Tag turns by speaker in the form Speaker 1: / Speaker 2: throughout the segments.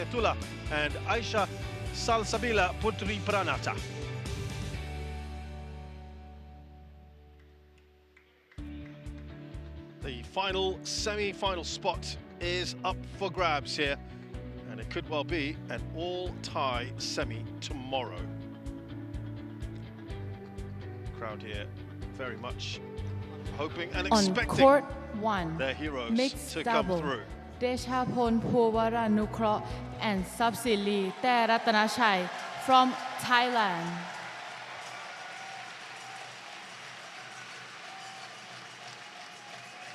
Speaker 1: Hidayatullah and Aisha Salsabila Putri Pranata. The final semi-final spot is up for grabs here, and it could well be an all-tie semi tomorrow. Crowd here very much hoping and expecting
Speaker 2: on court 1,
Speaker 1: their heroes
Speaker 2: mixed
Speaker 1: to
Speaker 2: double,
Speaker 1: come through.
Speaker 2: Puavaranukroh and Subsili Taerattanachai from Thailand.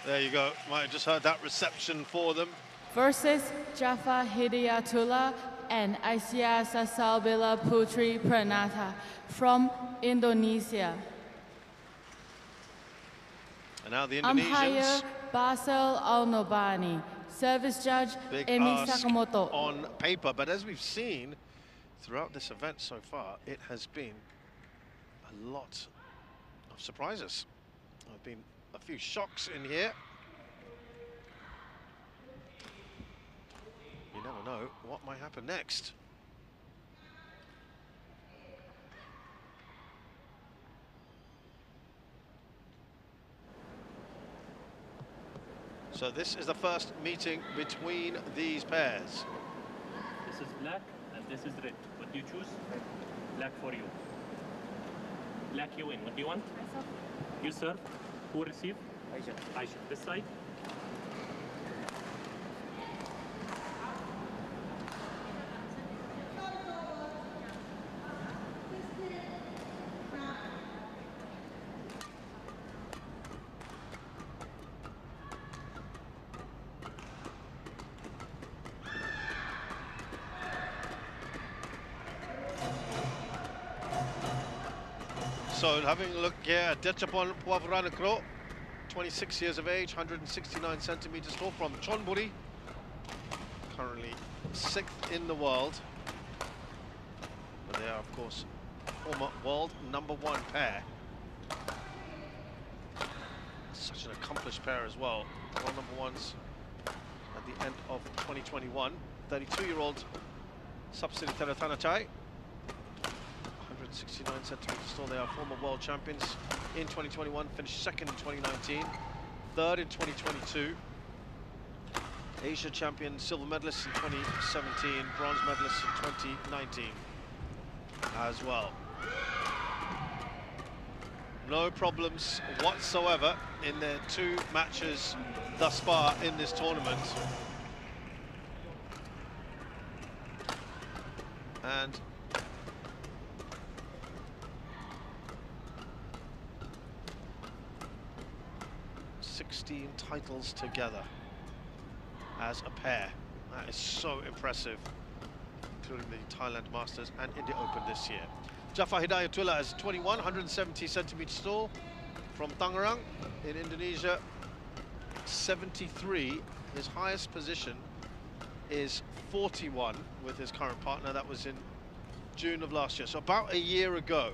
Speaker 1: There you go. Might have just heard that reception for them.
Speaker 2: Versus Jaffa Hidayatullah and Aisha Salsabila Putri Pranata from Indonesia.
Speaker 1: And now the
Speaker 2: Umpire
Speaker 1: Indonesians.
Speaker 2: Basel Al-Nobani. Service judge
Speaker 1: Big
Speaker 2: Emi
Speaker 1: ask
Speaker 2: Sakamoto.
Speaker 1: on paper, but as we've seen throughout this event so far, it has been a lot of surprises. There have been a few shocks in here. You never know what might happen next. So this is the first meeting between these pairs.
Speaker 3: This is black and this is red. What do you choose? Black for you. Black you win. What do you want? You serve. Who receive? Aisha. Aisha. This side.
Speaker 1: So having a look here at Puavaranukroh, 26 years of age, 169 centimeters tall, from Chonburi, currently 6th in the world. But they are, of course, former world #1 pair. Such an accomplished pair as well. World #1s at the end of 2021. 32-year-old Subsili Taerattanachai, 169 centimeters tall. They are former world champions in 2021, finished 2nd in 2019, 3rd in 2022. Asia champion, silver medalist in 2017, bronze medalist in 2019 as well. No problems whatsoever in their 2 matches thus far in this tournament. And 16 titles together as a pair. That is so impressive, including the Thailand Masters and India Open this year. Jaffa Hidayatullah is 21, 170 centimeters tall, from Tangerang in Indonesia. 73, his highest position is 41 with his current partner. That was in June of last year, so about a year ago.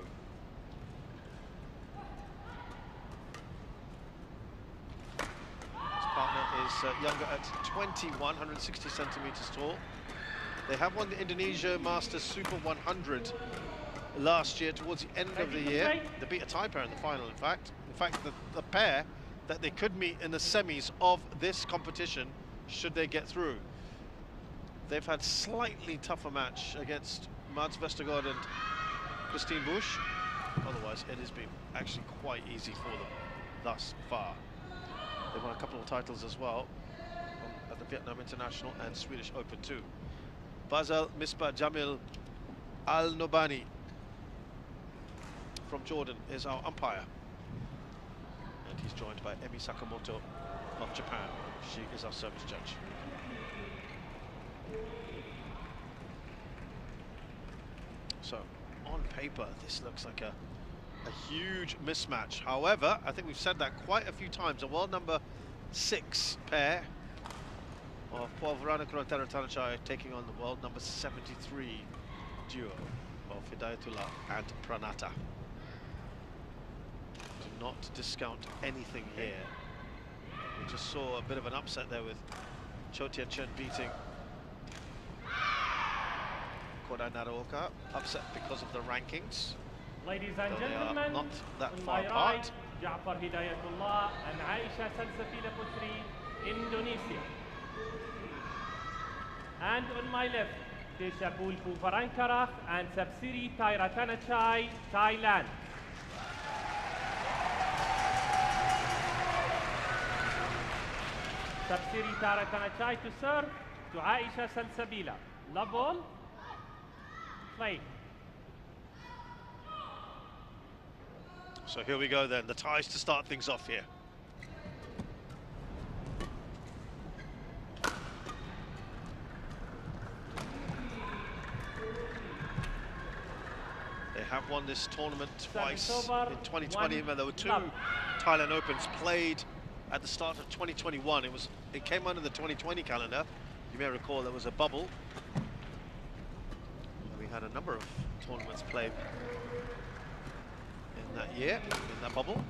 Speaker 1: Younger at 21, 160 centimeters tall. They have won the Indonesia Masters Super 100 last year towards the end of the year. They beat a Thai pair in the final, in fact. The pair that they could meet in the semis of this competition, should they get through. They've had slightly tougher match against Mads Vestergaard and Christine Busch. Otherwise, it has been actually quite easy for them thus far. They won a couple of titles as well at the Vietnam International and Swedish Open too. Basel Misbah Jamil Al-Nobani from Jordan is our umpire. And he's joined by Emi Sakamoto of Japan. She is our service judge. So, on paper, this looks like a huge mismatch. However, I think we've said that quite a few times. A world #6 pair of Puavaranukroh and Taerattanachai taking on the world #73 duo of Hidayatullah and Pranata. Do not discount anything here. We just saw a bit of an upset there with Cho Tien Chen beating Naroka, upset because of the rankings.
Speaker 3: Ladies and
Speaker 1: They are
Speaker 3: gentlemen,
Speaker 1: not that
Speaker 3: on
Speaker 1: far
Speaker 3: my
Speaker 1: apart.
Speaker 3: right, Ja'far Hidayatullah and Aisha Salsabila Putri, Indonesia. And on my left, Teshapul Puavaranukroh and Sapsiri Taerattanachai, Thailand. Sapsiri Taerattanachai to serve to Aisha Salsabila. Love ball. Play.
Speaker 1: So here we go then, the ties to start things off here. They have won this tournament twice in 2020, where there were two Thailand Opens played at the start of 2021. It came under the 2020 calendar. You may recall there was a bubble. We had a number of tournaments played in that year, in that bubble.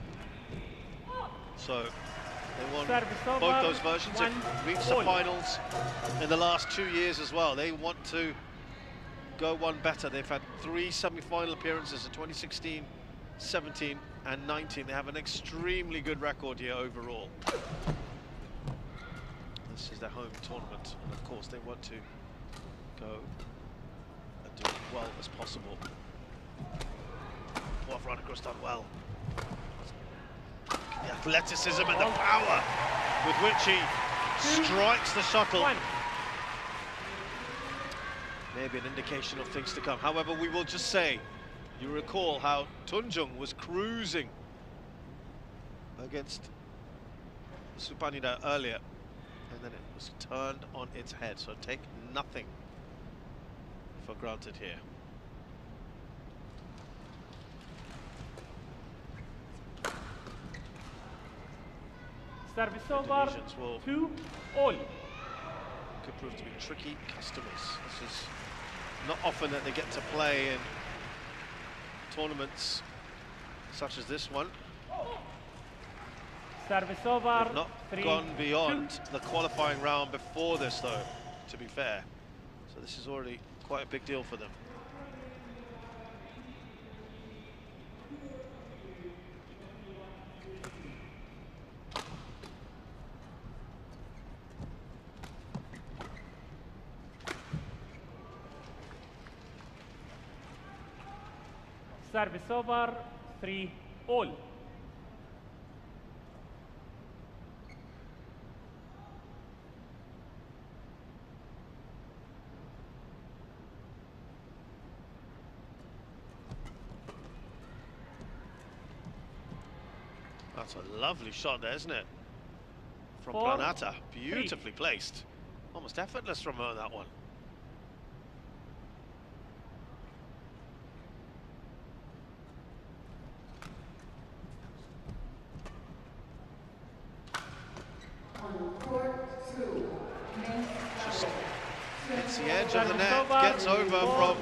Speaker 1: So they won both those versions. They've reached the finals in the last 2 years as well. They want to go one better. They've had 3 semi-final appearances in 2016, 17 and 19. They have an extremely good record here overall. This is their home tournament, and of course they want to go and do as well as possible. Puavaranukroh's done well. The athleticism and the power with which he strikes the shuttle. Maybe an indication of things to come. However, we will just say, you recall how Tunjung was cruising against Supanida earlier, and then it was turned on its head. So take nothing for granted here.
Speaker 3: Service over, 2-all.
Speaker 1: Could prove to be tricky customers. This is not often that they get to play in tournaments such as this one.
Speaker 3: Service over.
Speaker 1: They've not gone beyond the qualifying round before this, though, to be fair. So this is already quite a big deal for them.
Speaker 3: Service over, 3-all.
Speaker 1: That's a lovely shot there, isn't it? From Pranata, beautifully placed. Almost effortless from her, that one. Just hits the edge of the net, gets over from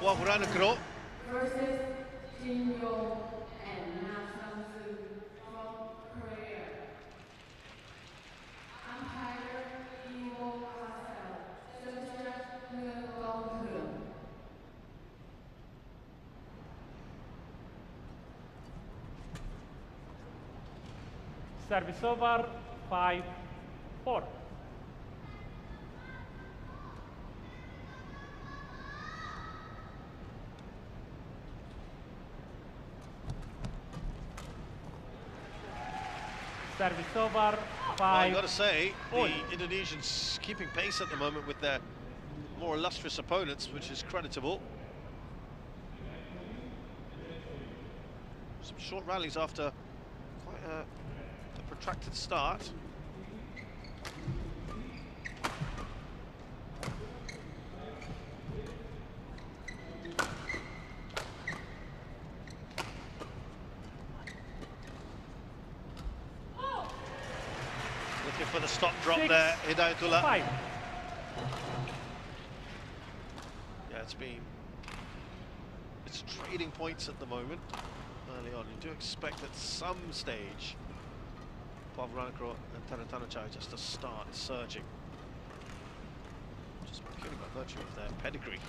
Speaker 1: Puavaranukroh.
Speaker 3: Service over, 5-4. Service over, 5.
Speaker 1: Well, I've got to say, the Indonesians keeping pace at the moment with their more illustrious opponents, which is creditable. Some short rallies after quite a protracted start. Looking for the stop drop there, Hidayatullah.
Speaker 3: 5.
Speaker 1: Yeah, it's trading points at the moment. Early on, you do expect at some stage Puavaranukroh and Taerattanachai just to start surging. just purely by virtue of their pedigree.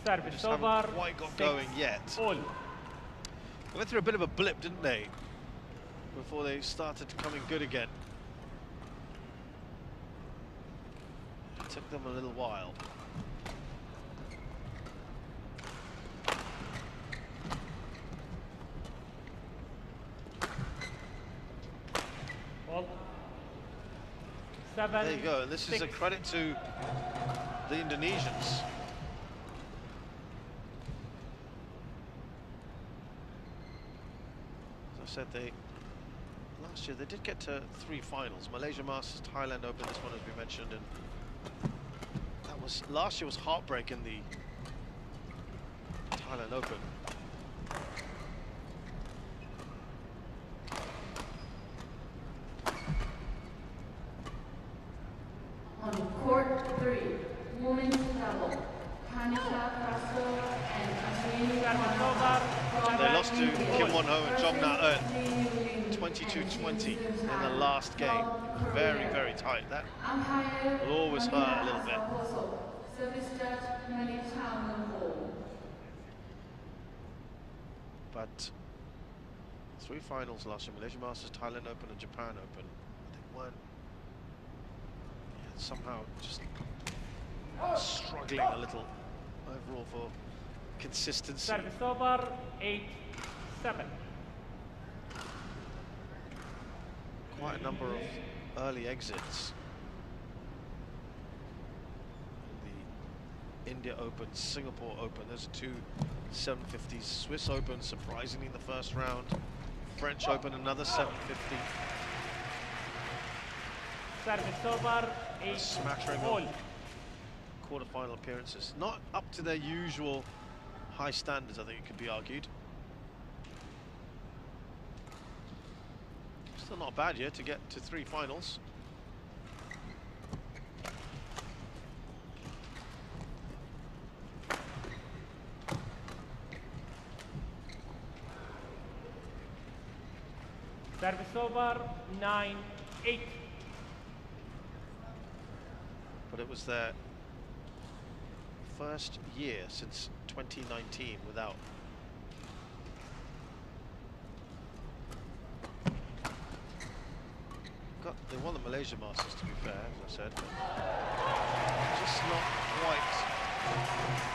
Speaker 3: Service
Speaker 1: Just
Speaker 3: over.
Speaker 1: haven't quite got going yet.
Speaker 3: All.
Speaker 1: They went through a bit of a blip, didn't they? Before they started coming good again. It took them a little while.
Speaker 3: All. 7.
Speaker 1: There you go. This
Speaker 3: 6.
Speaker 1: is a credit to the Indonesians. As I said, last year they did get to 3 finals. Malaysia Masters, Thailand Open, this one as we mentioned, and that was last year was heartbreak in the Thailand Open.
Speaker 2: On court 3, women's double, Tanisha Praso and Ashwini.
Speaker 1: They lost to Kim Won-ho and Jong Na-eun 22-20 in the last game. Very, very tight. That will always hurt a little bit.
Speaker 2: Service judge
Speaker 1: But 3 finals last year: Malaysia Masters, Thailand Open, and Japan Open. They weren't somehow just struggling a little overall for consistency.
Speaker 3: Service over. 8-7.
Speaker 1: Quite a number of early exits. The India Open, Singapore Open, those are 2 750s. Swiss Open, surprisingly in the first round. French Open, another 750.
Speaker 3: Service over. 8.
Speaker 1: Smattering
Speaker 3: all.
Speaker 1: of quarterfinal appearances. Not up to their usual high standards, I think it could be argued. Still not a bad year to get to 3 finals.
Speaker 3: Service over. 9-8.
Speaker 1: But it was their first year since 2019 without they won the Malaysia Masters, to be fair, as I said, but just not quite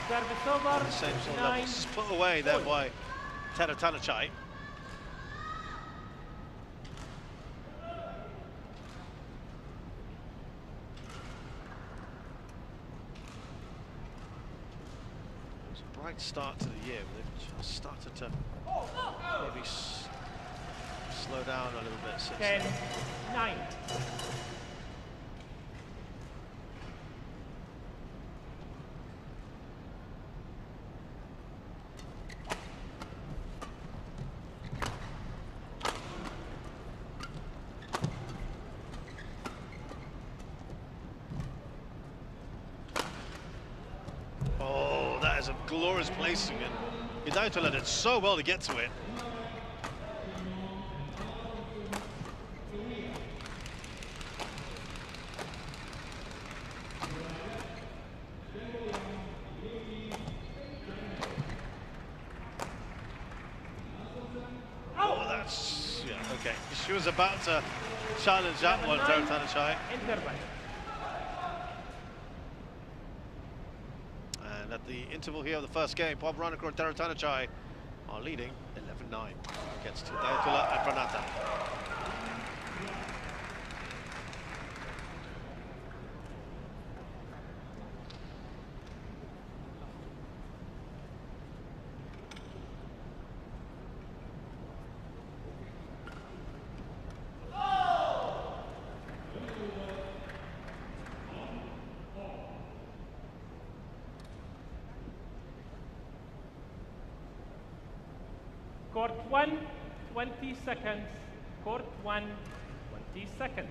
Speaker 3: Service over.
Speaker 1: the same sort of level. Just put away there by Taerattanachai. Bright start to the year. They've just started to maybe slow down a little bit since
Speaker 3: 10-9.
Speaker 1: Oh, that is a glorious placing, and Hidayatullah did so well to get to it. Okay, she was about to challenge that one, Taerattanachai. And at the interval here of the first game, Puavaranukroh and Taerattanachai are leading 11-9 against Hidayatullah and Pranata.
Speaker 3: Court 1, 20 seconds. Court 1, 20 seconds.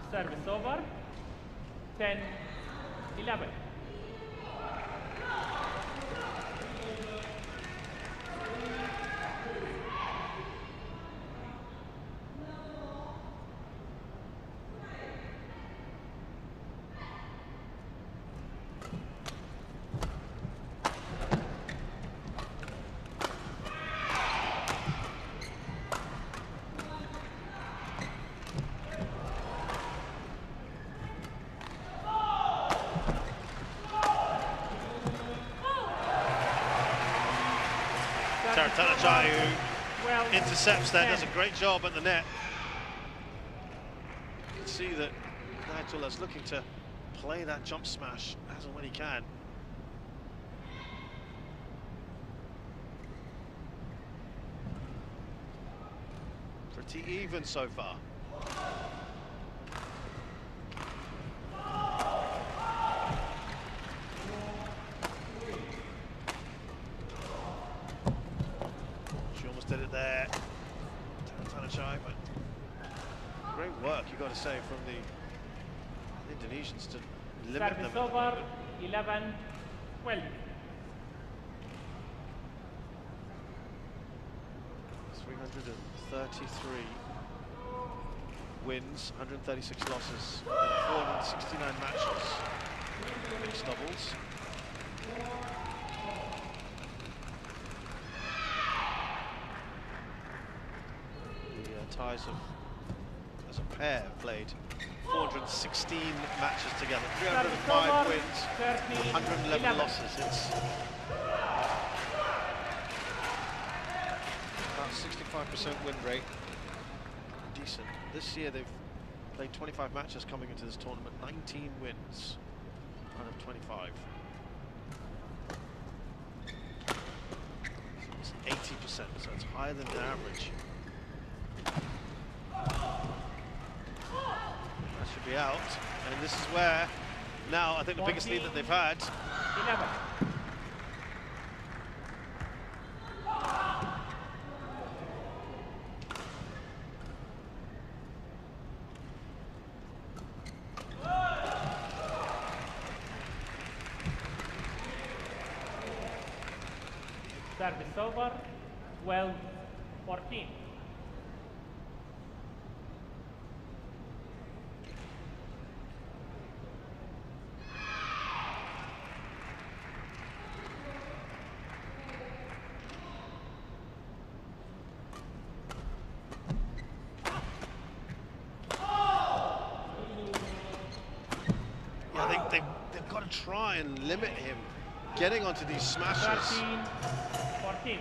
Speaker 3: Service over. 10-11.
Speaker 1: Taerattanachai, who intercepts there, does a great job at the net. You can see that Hidayatullah's looking to play that jump smash as and when he can. Pretty even so far. Did it there, Taerattanachai, but great work, you got to say, from the Indonesians to limit them.
Speaker 3: Service over, 11-12.
Speaker 1: 333 wins, 136 losses, 469 matches, mixed doubles. Thais have, as a pair, played 416 matches together, 305 wins, 111 losses. It's about 65% win rate, decent. This year they've played 25 matches coming into this tournament, 19 wins out of 25. So it's 80%, so it's higher than their average. That should be out, and this is where now I think the biggest lead that they've had.
Speaker 3: 11. Service over, 12-14.
Speaker 1: They've got to try and limit him getting onto these smashes.
Speaker 3: 13-14.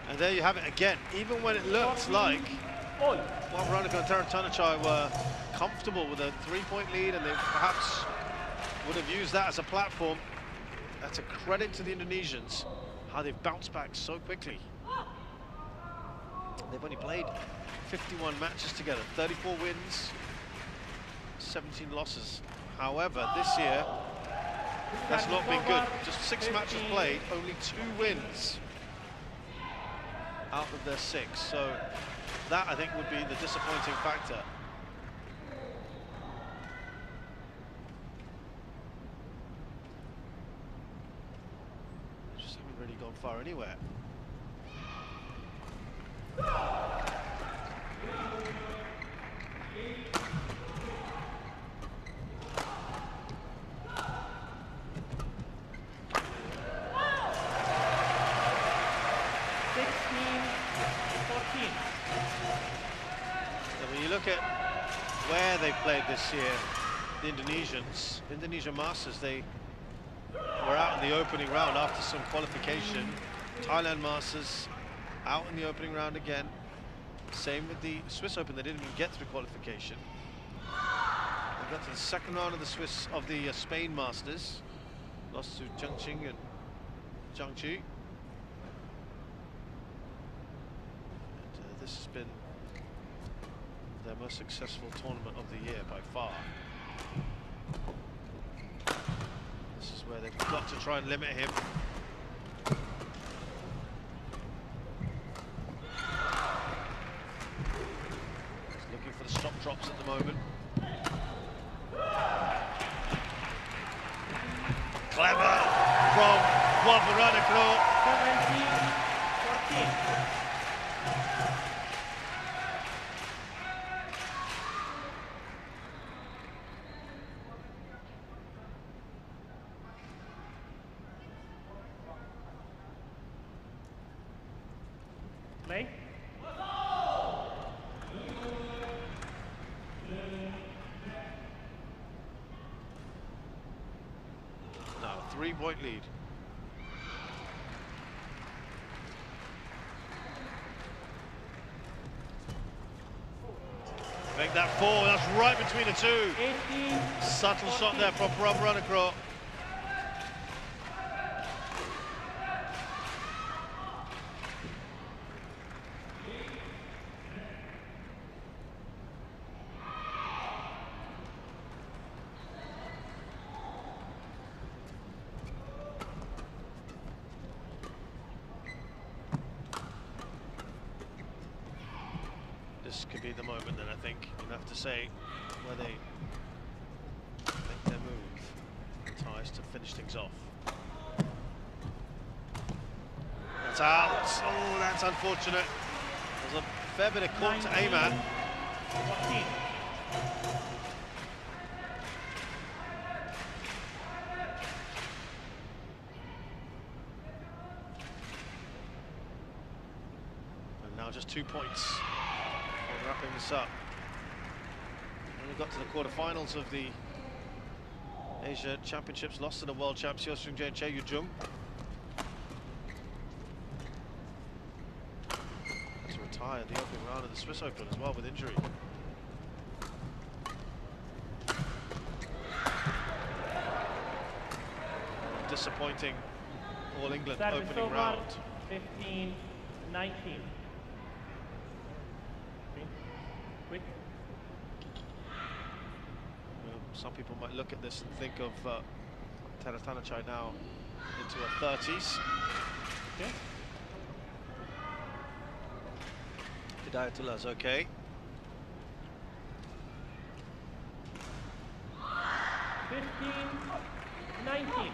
Speaker 1: And there you have it again. Even when it looked like Puavaranukroh and Taerattanachai were comfortable with a 3-point lead and they perhaps would have used that as a platform, that's a credit to the Indonesians, how they've bounced back so quickly. They've only played 51 matches together, 34 wins, 17 losses. However, this year, that's not been good. Just 6 matches played, only 2 wins out of their 6. So that, I think, would be the disappointing factor. Just haven't really gone far anywhere. When you look at where they played this year, the Indonesians, Indonesia Masters, they were out in the opening round after some qualification. Thailand Masters out in the opening round again. Same with the Swiss Open, they didn't even get through qualification. They got to the second round of the Spain Masters, lost to Chengqing and Jiangqi. this has been their most successful tournament of the year by far. This is where they've got to try and limit him. He's looking for the stop drops at the moment. Clever from Puavaranukroh.
Speaker 4: 17-14. Play.
Speaker 1: Now, 3-point lead. Make that 4, that's right between the two.
Speaker 4: 18.
Speaker 1: Subtle shot there from Puavaranukroh. This could be the moment then, I think, you'd have to say, where they make their move. The Thais to finish things off. That's out. Oh, that's unfortunate. There's a fair bit of court to aim at.
Speaker 4: 14.
Speaker 1: And now just 2 points. Wrapping this up. When we got to the quarterfinals of the Asia Championships, lost to the world champs Hyosung Jae and Chae Yu-jung. Had to retire the opening round of the Swiss Open as well with injury. Disappointing All England opening round.
Speaker 4: 15-19. Quick.
Speaker 1: Some people might look at this and think of Taerattanachai now into her 30s.
Speaker 4: Okay.
Speaker 1: Hidayatullah's okay.
Speaker 4: 15-19.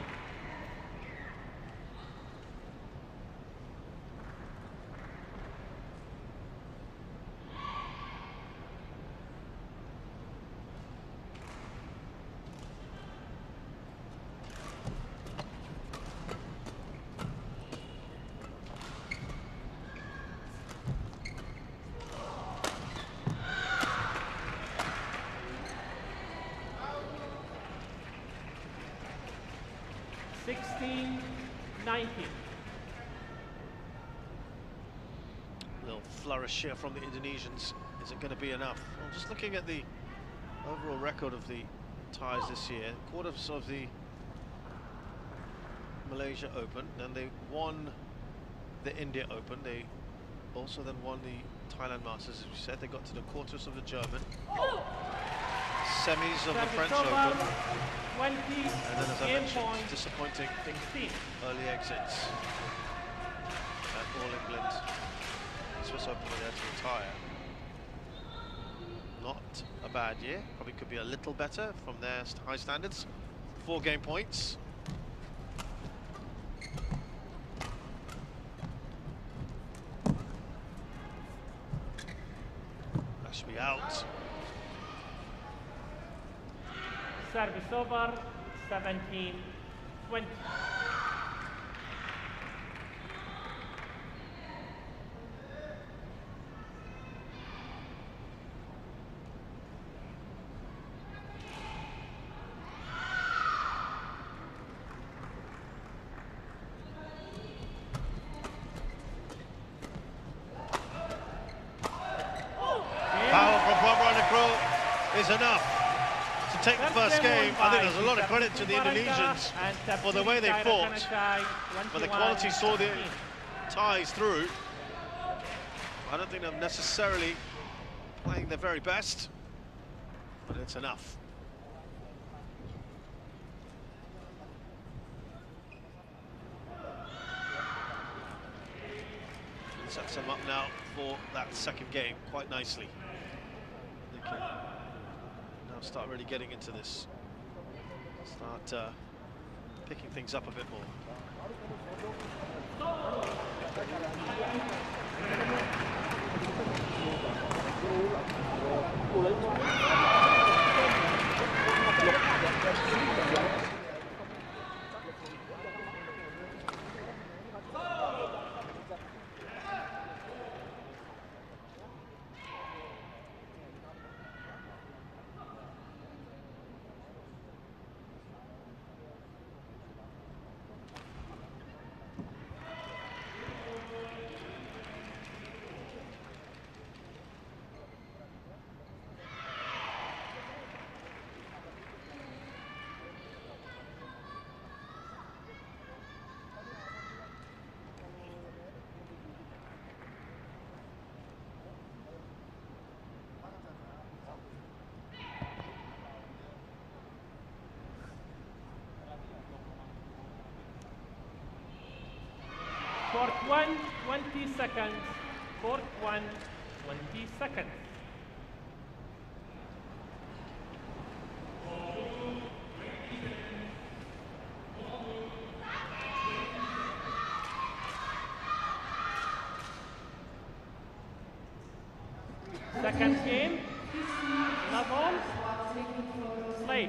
Speaker 1: Little flourish here from the Indonesians. Is it going to be enough? Well, just looking at the overall record of the Thais this year, quarters of the Malaysia Open, then they won the India Open. They also then won the Thailand Masters, as we said. They got to the quarters of the German, semis of the French Open.
Speaker 4: 20
Speaker 1: And then, as I mentioned, disappointing
Speaker 4: 16.
Speaker 1: early exits at All England, Swiss Open were there to retire. Not a bad year, probably could be a little better from their high standards. 4 game points. That should be out.
Speaker 4: Service over, 17-20.
Speaker 1: Power from Puavaranukroh is enough to take the first game. I think there's a lot of credit to the Indonesians for the way they fought, but the quality saw the Thais through. I don't think they're necessarily playing their very best, but it's enough. Sets them up now for that second game quite nicely. They can now start really getting into this, start picking things up a bit more.
Speaker 4: Court 1, 20 seconds. Court 1, 20 seconds. Second game, love all, play.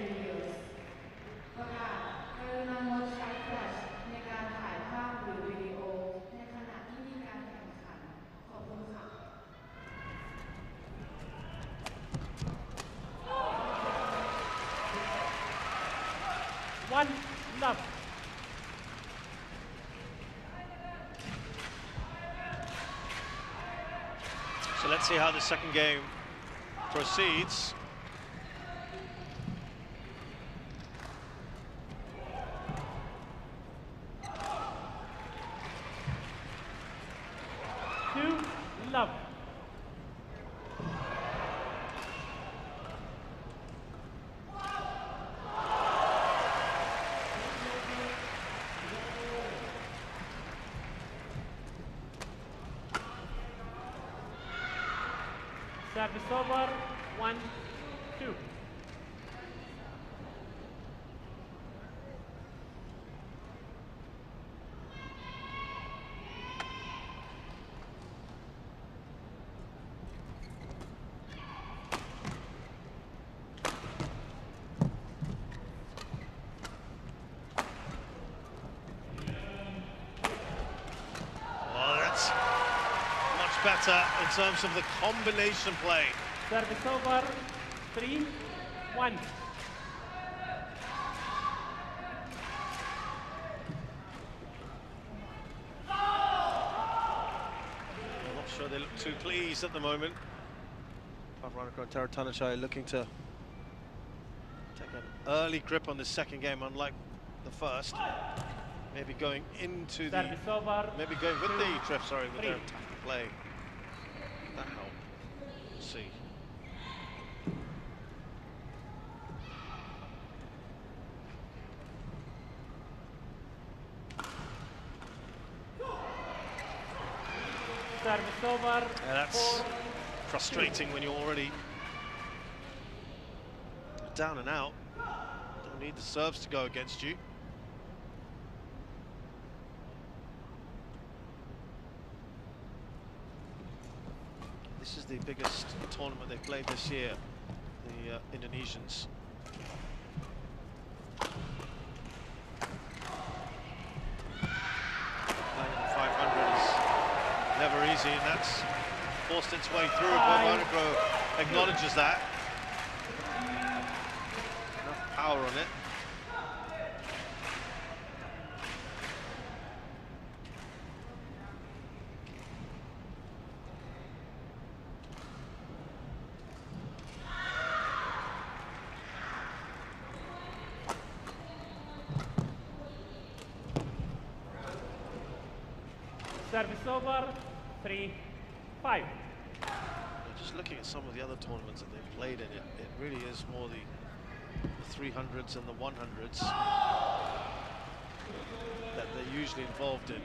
Speaker 4: One love.
Speaker 1: So let's see how the second game proceeds.
Speaker 4: Two love. Service over, 1, 2.
Speaker 1: Well, that's much better in terms of the combination play.
Speaker 4: Service over, 3, 1.
Speaker 1: I'm not sure they look too pleased at the moment. Puavaranukroh and Taerattanachai looking to take an early grip on the second game, unlike the first. Maybe going into the,
Speaker 4: Service over,
Speaker 1: maybe going with
Speaker 4: 2,
Speaker 1: the trip, sorry, with
Speaker 4: 3.
Speaker 1: their attack play. That help. We'll see.
Speaker 4: Service over,
Speaker 1: Yeah, that's
Speaker 4: 4.
Speaker 1: frustrating when you're already down and out. Don't need the serves to go against you. This is the biggest tournament they've played this year, the Indonesians. Playing the 500 is never easy, and that's forced its way through. Puavaranukroh acknowledges that. Enough power on it.
Speaker 4: Service over, 3, 5.
Speaker 1: Just looking at some of the other tournaments that they've played in, it really is more the 300s and the 100s that they're usually involved in.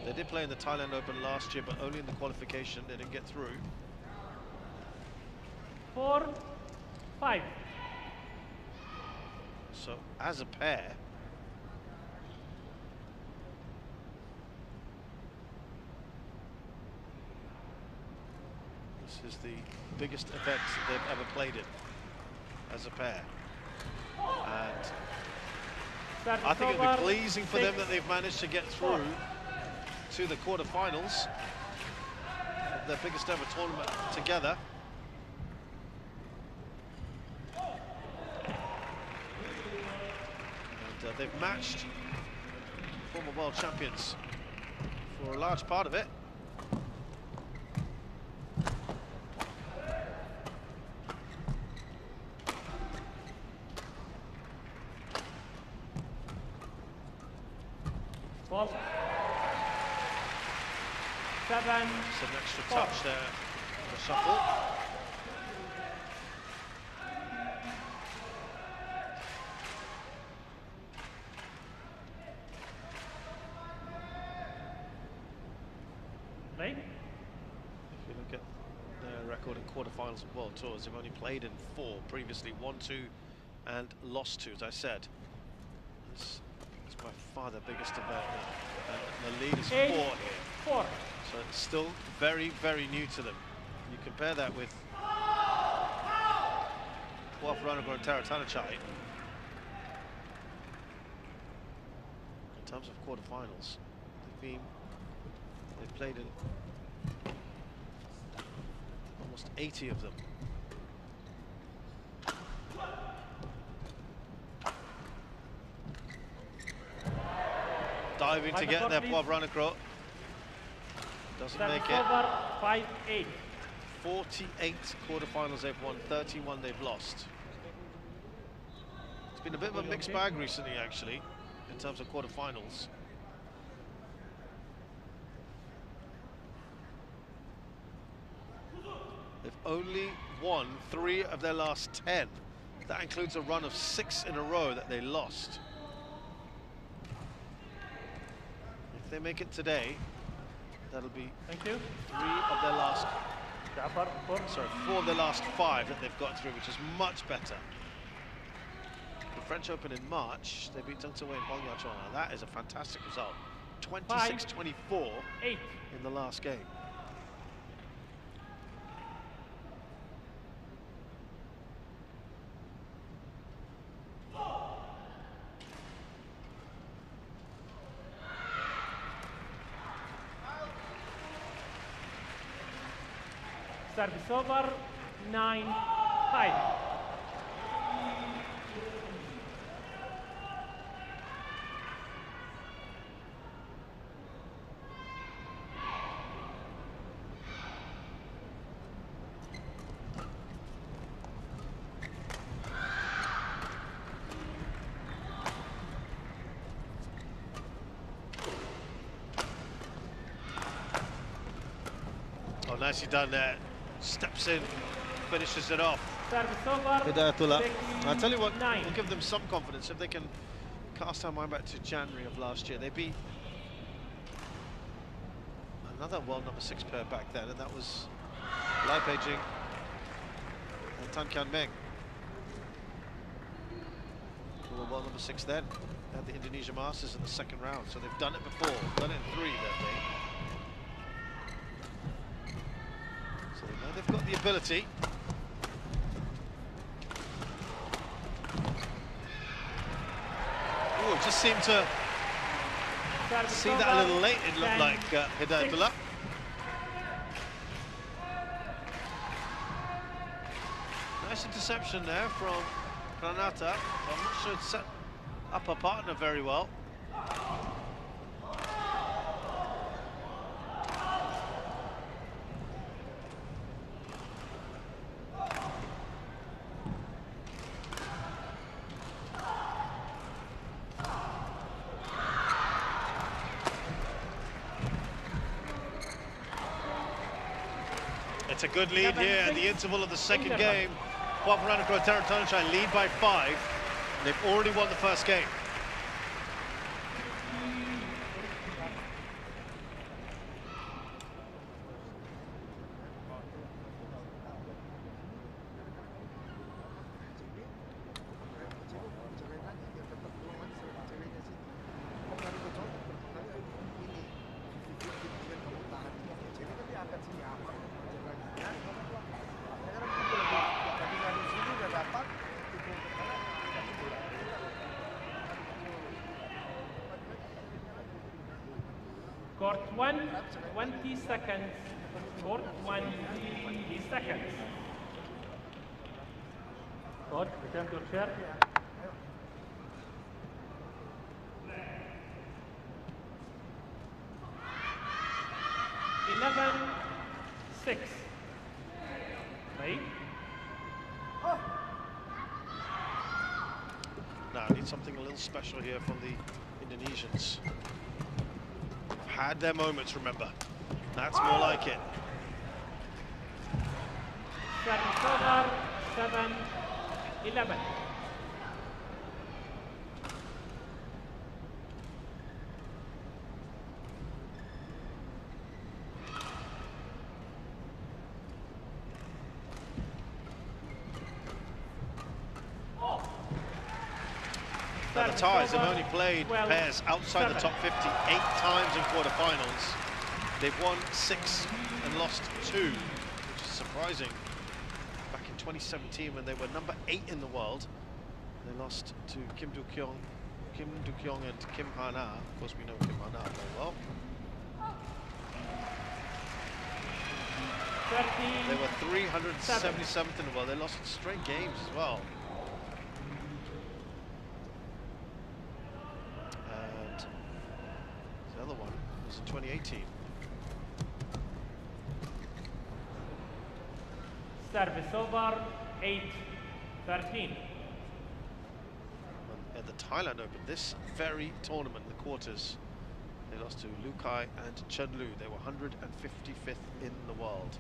Speaker 1: They did play in the Thailand Open last year, but only in the qualification. They didn't get through.
Speaker 4: 4, 5.
Speaker 1: So as a pair, this is the biggest event that they've ever played in as a pair. And I think it'll be pleasing for them that they've managed to get through to the quarterfinals of their biggest ever tournament together. And they've matched former world champions for a large part of it.
Speaker 4: Ball. 7.
Speaker 1: Just an extra touch there on the shuffle.
Speaker 4: Right.
Speaker 1: If you look at their record in quarterfinals of World Tours, they've only played in 4, previously 1, 2 and lost 2, as I said. It's by far the biggest event, and the lead is 4 here.
Speaker 4: 4.
Speaker 1: So it's still very, very new to them. You compare that with Puavaranukroh and Taerattanachai. In terms of quarterfinals, they've played in almost 80 of them. Diving to get there, Puavaranukroh. Doesn't make it.
Speaker 4: 5-8.
Speaker 1: 48 quarterfinals they've won, 31 they've lost. It's been a bit of a mixed bag recently, actually, in terms of quarterfinals. They've only won 3 of their last 10. That includes a run of 6 in a row that they lost. If they make it today, that'll be 4 of their last 5 that they've got through, which is much better. The French Open in March, they beat Deng Tawei and Hong Yao-chon. Now that is a fantastic result. 26-24 in the last game.
Speaker 4: Service over, 9-5.
Speaker 1: Oh, nicely done there. Steps in, finishes it off.
Speaker 4: Service over.
Speaker 1: Hidayatullah.
Speaker 4: 6,
Speaker 1: I'll tell you what,
Speaker 4: 9.
Speaker 1: will give them some confidence if they can cast our mind back to January of last year. They beat another world number 6 pair back then, and that was Lai Peijing and Tan Kian Meng, who were world number 6 then. They had the Indonesia Masters in the 2nd round, so they've done it before, done it in 3 that day. So they know they've got the ability. Oh, it just seemed to see that a little late, it looked like Hidayatullah. Nice interception there from Pranata. I'm not sure it set up her partner very well. It's a good lead here at the interval of the second game. Puavaranukroh Taerattanachai lead by 5. They've already won the first game.
Speaker 4: Court 1, 20 seconds. Court 1, 20 seconds. Court, return to your chair. 11-6. Right?
Speaker 1: Now, I need something a little special here from the Indonesians. Had their moments, remember. That's more like it.
Speaker 4: Service over, 7-11.
Speaker 1: Now the Thais have only played pairs outside the top 50 8 times in quarterfinals. They've won 6 and lost 2, which is surprising. Back in 2017, when they were number 8 in the world, they lost to Kim Do-kyung and Kim Ha-na. Of course, we know Kim Ha-na very well. They were 377th in the world. They lost straight games as well. The other one was in 2018.
Speaker 4: Service over, 8-13.
Speaker 1: At the Thailand Open, this very tournament, the quarters, they lost to Lukai and Chen Lu. They were 155th in the world.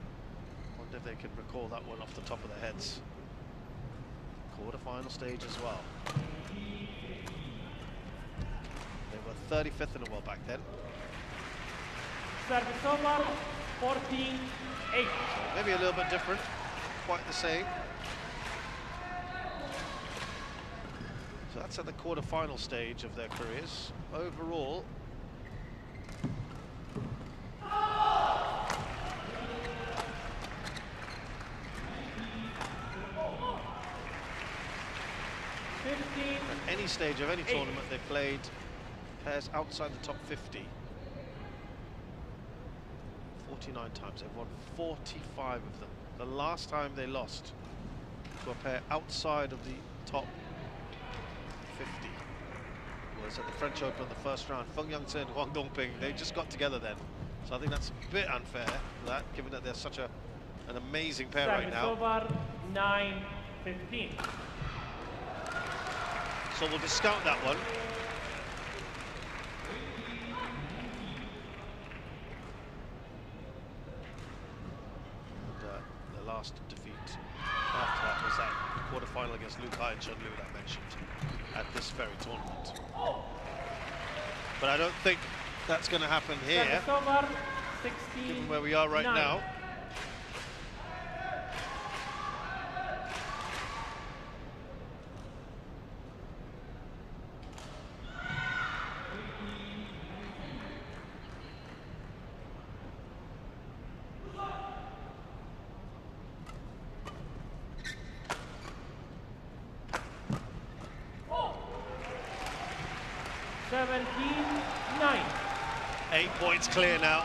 Speaker 1: Wonder if they can recall that one off the top of their heads. Quarterfinal stage as well. They were 35th in the world back then.
Speaker 4: Service over, 14-8.
Speaker 1: So maybe a little bit different, quite the same. So that's at the quarterfinal stage of their careers. Overall, at any stage of any tournament they played pairs outside the top 50 49 times. They've won 45 of them. The last time they lost to a pair outside of the top 50 was at the French Open in the first round. Feng Yangtze and Huang Dongping, they just got together then. So I think that's a bit unfair, that, given that they're such an amazing pair right now.
Speaker 4: Over, 9-15.
Speaker 1: So we'll discount that one. And the last defeat after that was that quarterfinal against Lukai and Chen Lu that I mentioned at this very tournament. But I don't think that's going to happen here,
Speaker 4: Over, 16,
Speaker 1: given where we are right
Speaker 4: 9.
Speaker 1: now. Points clear now.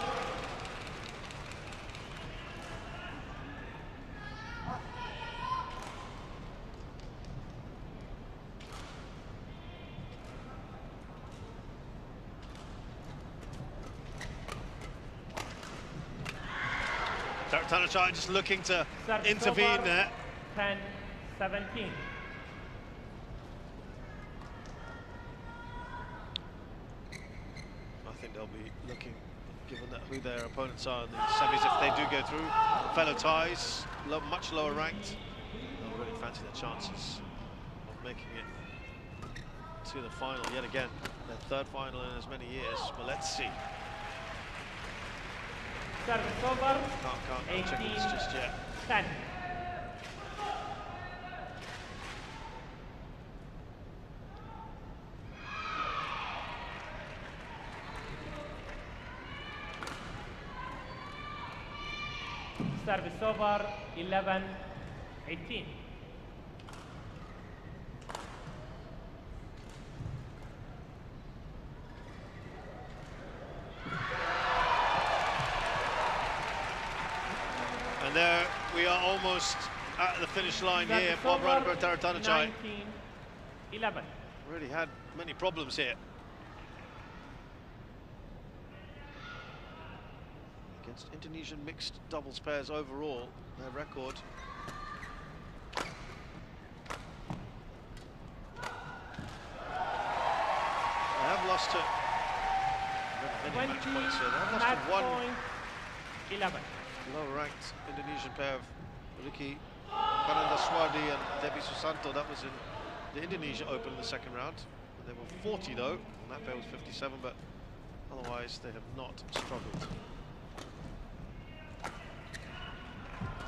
Speaker 1: Taerattanachai just looking to intervene there.
Speaker 4: 10-17.
Speaker 1: given that who their opponents are in the semis, if they do go through. Fellow Thais, much lower ranked. They'll really fancy their chances of making it to the final yet again. Their third final in as many years, but let's see.
Speaker 4: Service over.
Speaker 1: Can't check this just yet.
Speaker 4: 10. Service over. 11, 18.
Speaker 1: And there we are, almost at the finish line here. Puavaranukroh, Taerattanachai.
Speaker 4: 11.
Speaker 1: Really had many problems here. Against Indonesian mixed doubles pairs overall, their record. They have lost to many match points here. They have lost to one
Speaker 4: 11.
Speaker 1: lower-ranked Indonesian pair of Ricky Swadi and Debbie Susanto. That was in the Indonesia Open in the second round. They were 40 though, and that pair was 57, but otherwise they have not struggled.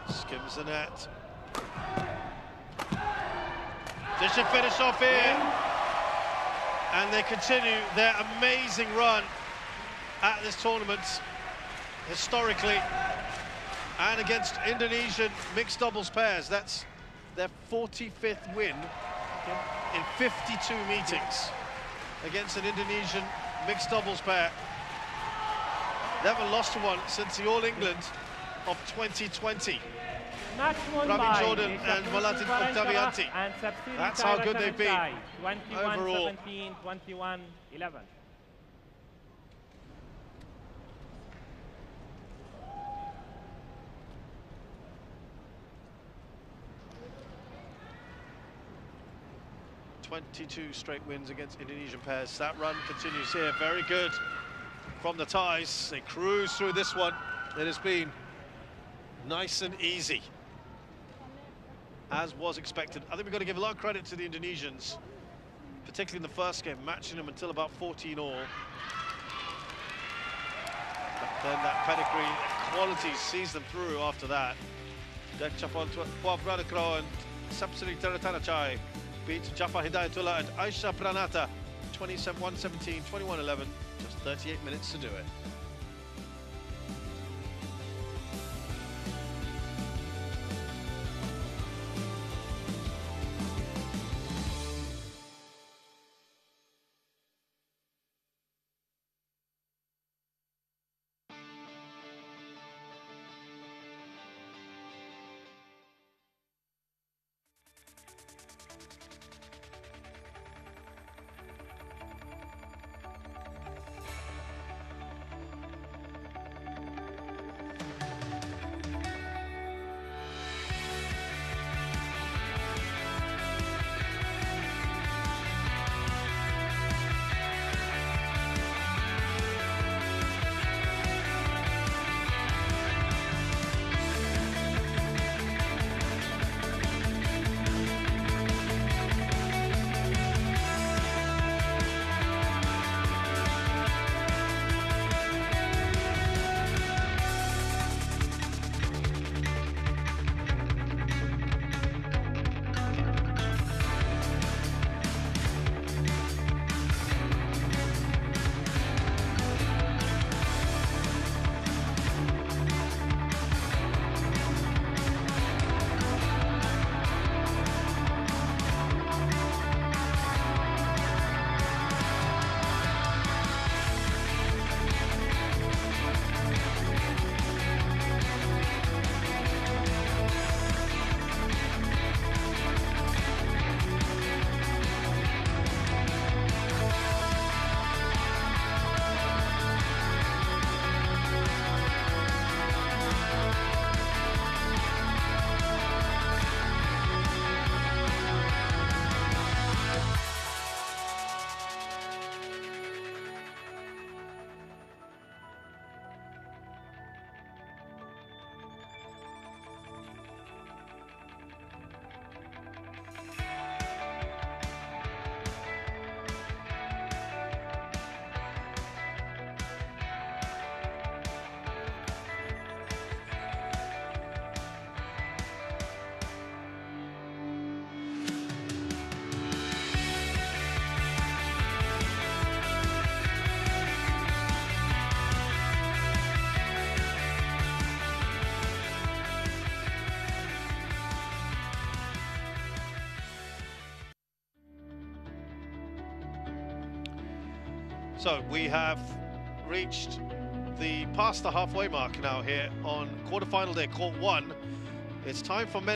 Speaker 1: Skims the net. They should finish off here. And they continue their amazing run at this tournament, historically, and against Indonesian mixed doubles pairs. That's their 45th win in 52 meetings against an Indonesian mixed doubles pair. They haven't lost to one since the All England of 2020. Pravin Jordan and Malatin Octavianti. That's how good they've been overall.
Speaker 4: 21-17, 21-11.
Speaker 1: "22 straight wins against Indonesian pairs." That run continues here. Very good from the Thais. They cruise through this one. It has been nice and easy, as was expected. I think we've got to give a lot of credit to the Indonesians, particularly in the first game, matching them until about 14 all. But then that pedigree quality sees them through after that. Puavaranukroh and Taerattanachai beat Jaffa Hidayatullah and Aisha Pranata 27-1-17, 21-11, just 38 minutes to do it. So we have reached past the halfway mark now here on quarterfinal day, court 1. It's time for men.